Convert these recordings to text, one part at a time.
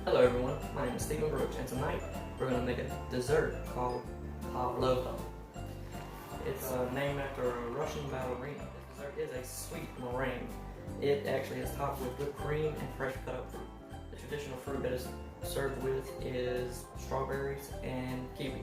Hello everyone, my name is Stephen Brooks, and tonight we're going to make a dessert called Pavlova. It's named after a Russian ballerina. This dessert is a sweet meringue. It actually is topped with whipped cream and fresh cut up fruit. The traditional fruit that is served with is strawberries and kiwi.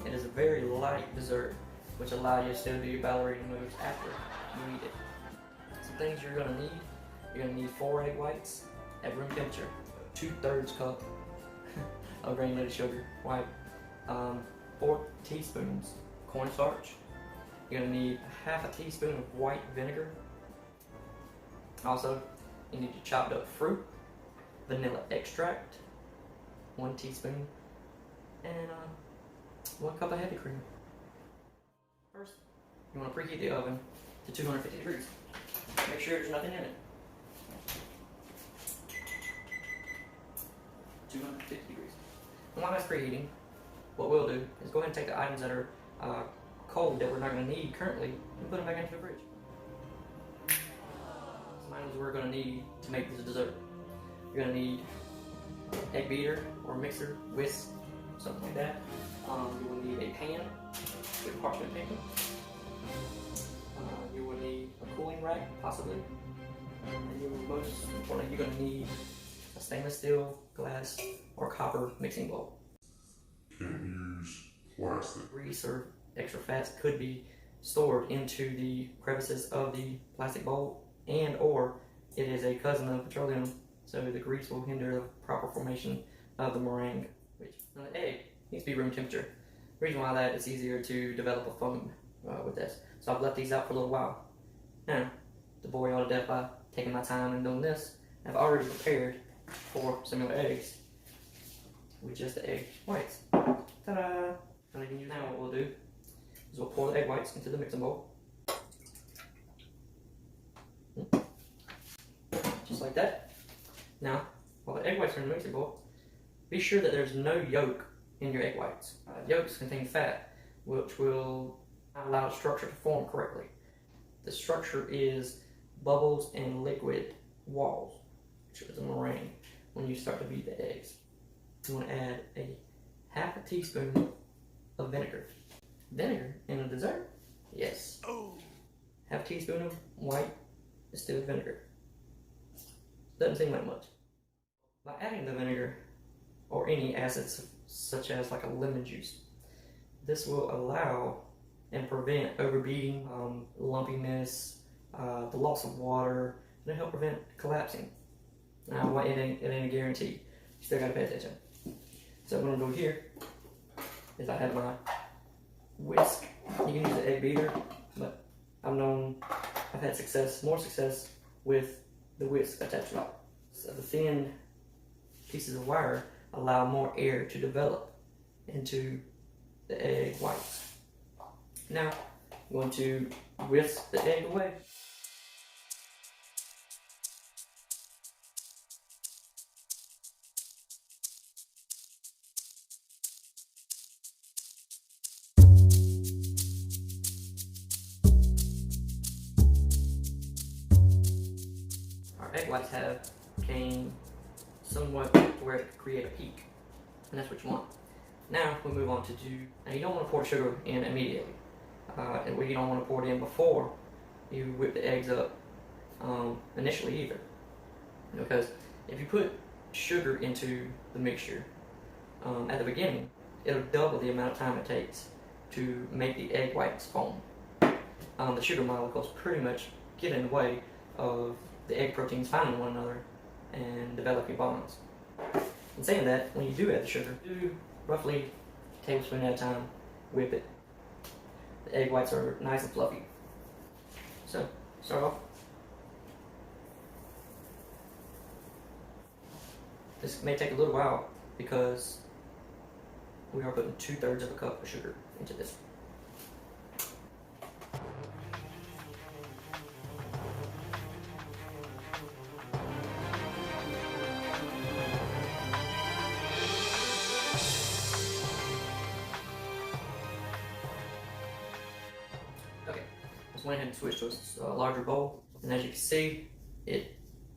It is a very light dessert, which allows you to still do your ballerina moves after you eat it. Some things you're going to need. You're going to need 4 egg whites at room temperature, 2/3 cup of granulated sugar, white, 4 teaspoons cornstarch. You're going to need half a teaspoon of white vinegar. Also, you need your chopped up fruit, vanilla extract, 1 teaspoon, and 1 cup of heavy cream. First, you want to preheat the oven to 250 degrees. Make sure there's nothing in it. 250 degrees. And while that's preheating, what we'll do is go ahead and take the items that are cold that we're not going to need currently and put them back into the fridge. Some items we're going to need to make this dessert. You're going to need egg beater or mixer, whisk, something like that. You will need a pan with parchment paper. You will need a cooling rack, possibly. And you will most importantly, you're going to need a stainless steel, glass, or copper mixing bowl. Can't use plastic. Grease or extra fats could be stored into the crevices of the plastic bowl, and or it is a cousin of petroleum, so the grease will hinder the proper formation of the meringue. Now the egg needs to be room temperature. The reason why that is easier to develop a foam with this. So I've left these out for a little while. Now, to bore you all to death by taking my time and doing this, I've already prepared 4 similar eggs with just the egg whites. Ta-da! Now what we'll do is we'll pour the egg whites into the mixing bowl. Just like that. Now, while the egg whites are in the mixing bowl, be sure that there's no yolk in your egg whites. Yolks contain fat, which will not allow the structure to form correctly. The structure is bubbles and liquid walls, which is a meringue. When you start to beat the eggs, you want to add a half a teaspoon of vinegar. Vinegar in a dessert? Yes. Half a teaspoon of white distilled vinegar. Doesn't seem like much. By adding the vinegar or any acids such as like a lemon juice, this will allow and prevent overbeating, lumpiness, the loss of water, and it'll help prevent collapsing. Now, it ain't a guarantee. You still gotta pay attention. So what I'm doing here is I have my whisk. You can use the egg beater, but I've had more success with the whisk attached to it. So the thin pieces of wire allow more air to develop into the egg whites. Now, I'm going to whisk the egg away. Our egg whites have came somewhat to where it could create a peak, and that's what you want. Now we move on to now you don't want to pour the sugar in immediately, and you don't want to pour it in before you whip the eggs up initially either, because if you put sugar into the mixture at the beginning, it'll double the amount of time it takes to make the egg whites foam. The sugar molecules pretty much get in the way of the egg proteins finding one another and developing bonds. In saying that, when you do add the sugar, do roughly a tablespoon at a time, whip it. The egg whites are nice and fluffy. So, start off. This may take a little while because we are putting 2/3 of a cup of sugar into this. Went ahead and switched to a larger bowl, and as you can see,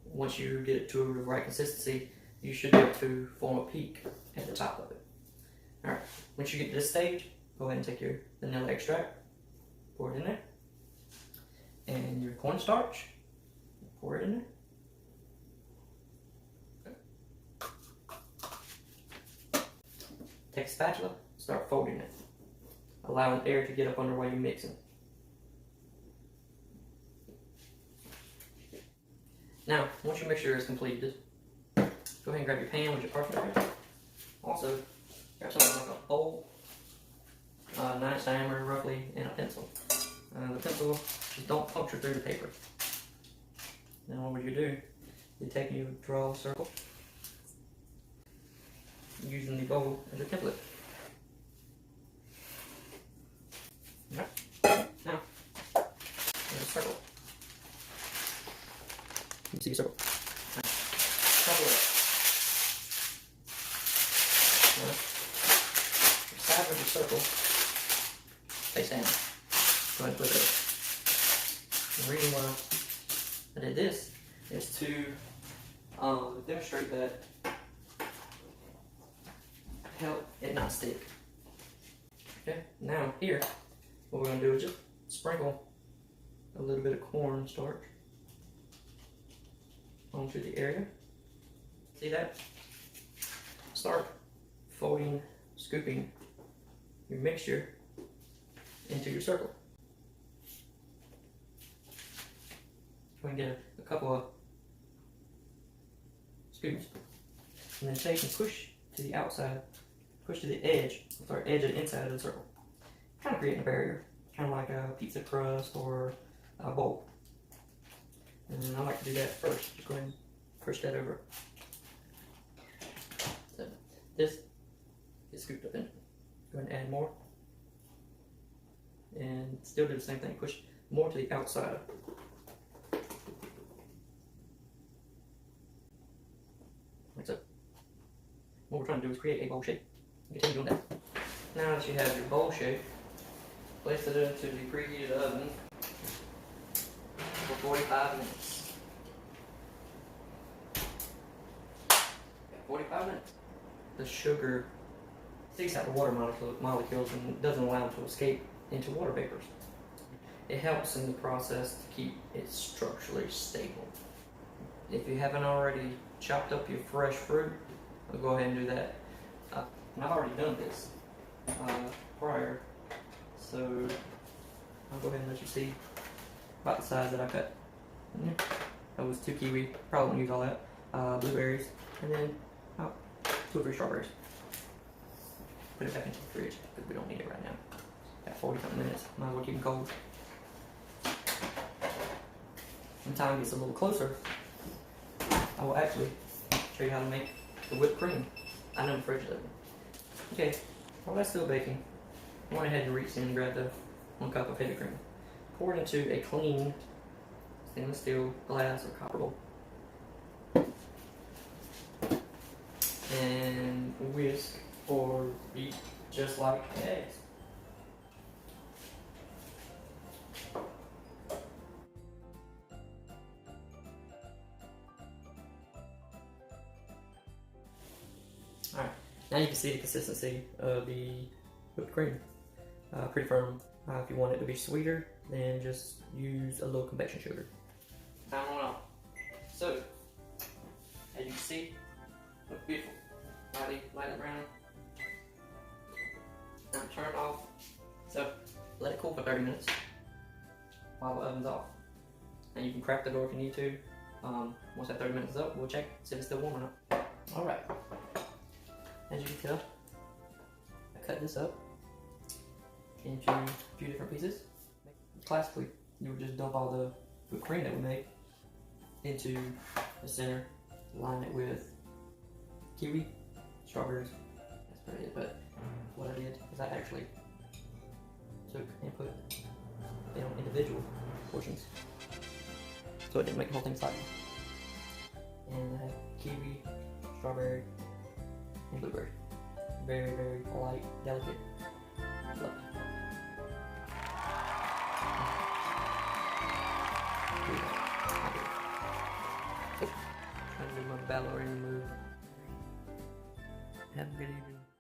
once you get it to the right consistency, you should be able to form a peak at the top of it. Alright, once you get to this stage, go ahead and take your vanilla extract, pour it in there, and your cornstarch, pour it in there. Take a spatula, start folding it, allowing air to get up under while you're mixing. Now, once your mixture is completed, go ahead and grab your pan with your parchment paper. Also, grab something like a bowl, 9-inch diameter roughly, and a pencil. The pencil, just don't puncture through the paper. Now what would you do? You take and you draw a circle using the bowl as a template. Alright, now, there's a circle. You see your circle. Now, the side of the circle, face down. Go ahead and flip it over. The reason why I did this is to demonstrate that help it not stick. Okay, now here, what we're going to do is just sprinkle a little bit of cornstarch onto the area. See that? Start folding, scooping your mixture into your circle. Go ahead and get a couple of scoops, and then take and push to the outside, push to the edge, edge of the inside of the circle. Kind of creating a barrier, kind of like a pizza crust or a bowl. And then I like to do that first. Just go ahead and push that over. So this is scooped up in it. Go ahead and add more. And still do the same thing. Push more to the outside. Like so. What we're trying to do is create a bowl shape. Continue doing that. Now that you have your bowl shape, place it into the preheated oven for 45 minutes. 45 minutes. The sugar seeks out the water molecules and doesn't allow them to escape into water vapors. It helps in the process to keep it structurally stable. If you haven't already chopped up your fresh fruit, I'll go ahead and do that. And I've already done this prior, so I'll go ahead and let you see about the size that I cut. That was 2 kiwi, probably won't use all that. Blueberries, and then 2 or 3 strawberries. Put it back into the fridge because we don't need it right now. Got 40-something minutes, might as well keep them cold. When time gets a little closer, I will actually show you how to make the whipped cream out of the fridge oven. Okay, while that's still baking, I went ahead and reached in and grabbed the 1 cup of heavy cream. Pour it into a clean stainless steel, glass, or copper bowl. And whisk or beat just like eggs. Alright, now you can see the consistency of the whipped cream. Pretty firm. If you want it to be sweeter, then just use a little convection sugar. Time on off. So, as you can see, looks beautiful. Lightly brown. Now turn it off. So, let it cool for 30 minutes while the oven's off. And you can crack the door if you need to. Once that 30 minutes is up, we'll check, see if it's still warm or not. Alright. As you can tell, I cut this up into a few different pieces. Classically, you would just dump all the whipped cream that we made into the center, line it with kiwi, strawberries. That's pretty it, but what I did is I actually took and put it on individual portions, so it didn't make the whole thing soggy. And I have kiwi, strawberry, and blueberry. Very, very light, delicate, fluffy. Trying to do my ballerina move. Have a good evening.